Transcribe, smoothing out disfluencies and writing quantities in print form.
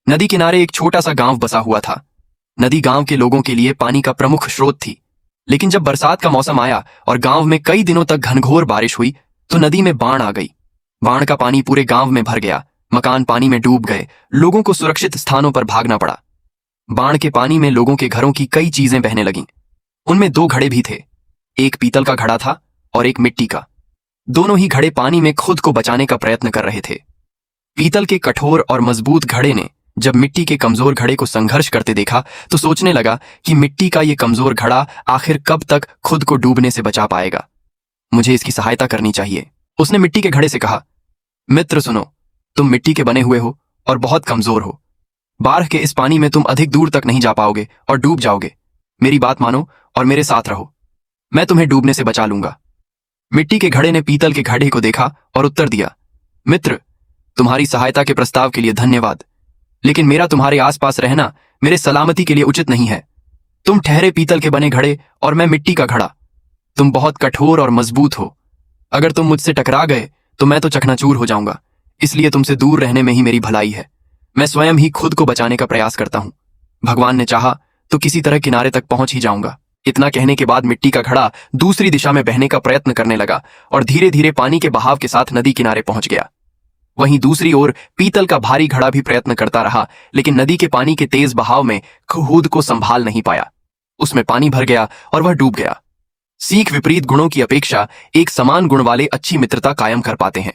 नदी किनारे एक छोटा सा गांव बसा हुआ था। नदी गांव के लोगों के लिए पानी का प्रमुख स्रोत थी। लेकिन जब बरसात का मौसम आया और गांव में कई दिनों तक घनघोर बारिश हुई तो नदी में बाढ़ आ गई। बाढ़ का पानी पूरे गांव में भर गया। मकान पानी में डूब गए। लोगों को सुरक्षित स्थानों पर भागना पड़ा। बाढ़ के पानी में लोगों के घरों की कई चीजें बहने लगीं। उनमें 2 घड़े भी थे। एक पीतल का घड़ा था और एक मिट्टी का। दोनों ही घड़े पानी में खुद को बचाने का प्रयत्न कर रहे थे। पीतल के कठोर और मजबूत घड़े ने जब मिट्टी के कमजोर घड़े को संघर्ष करते देखा तो सोचने लगा कि मिट्टी का ये कमजोर घड़ा आखिर कब तक खुद को डूबने से बचा पाएगा। मुझे इसकी सहायता करनी चाहिए। उसने मिट्टी के घड़े से कहा, मित्र सुनो, तुम मिट्टी के बने हुए हो और बहुत कमजोर हो। बाढ़ के इस पानी में तुम अधिक दूर तक नहीं जा पाओगे और डूब जाओगे। मेरी बात मानो और मेरे साथ रहो। मैं तुम्हें डूबने से बचा लूंगा। मिट्टी के घड़े ने पीतल के घड़े को देखा और उत्तर दिया, मित्र, तुम्हारी सहायता के प्रस्ताव के लिए धन्यवाद, लेकिन मेरा तुम्हारे आसपास रहना मेरे सलामती के लिए उचित नहीं है। तुम ठहरे पीतल के बने घड़े और मैं मिट्टी का घड़ा। तुम बहुत कठोर और मजबूत हो। अगर तुम मुझसे टकरा गए तो मैं तो चकनाचूर हो जाऊंगा। इसलिए तुमसे दूर रहने में ही मेरी भलाई है। मैं स्वयं ही खुद को बचाने का प्रयास करता हूं। भगवान ने चाहा तो किसी तरह किनारे तक पहुंच ही जाऊंगा। इतना कहने के बाद मिट्टी का घड़ा दूसरी दिशा में बहने का प्रयत्न करने लगा और धीरे धीरे पानी के बहाव के साथ नदी किनारे पहुंच गया। वहीं दूसरी ओर पीतल का भारी घड़ा भी प्रयत्न करता रहा, लेकिन नदी के पानी के तेज बहाव में खुद को संभाल नहीं पाया। उसमें पानी भर गया और वह डूब गया। सीख विपरीत गुणों की अपेक्षा एक समान गुण वाले अच्छी मित्रता कायम कर पाते हैं।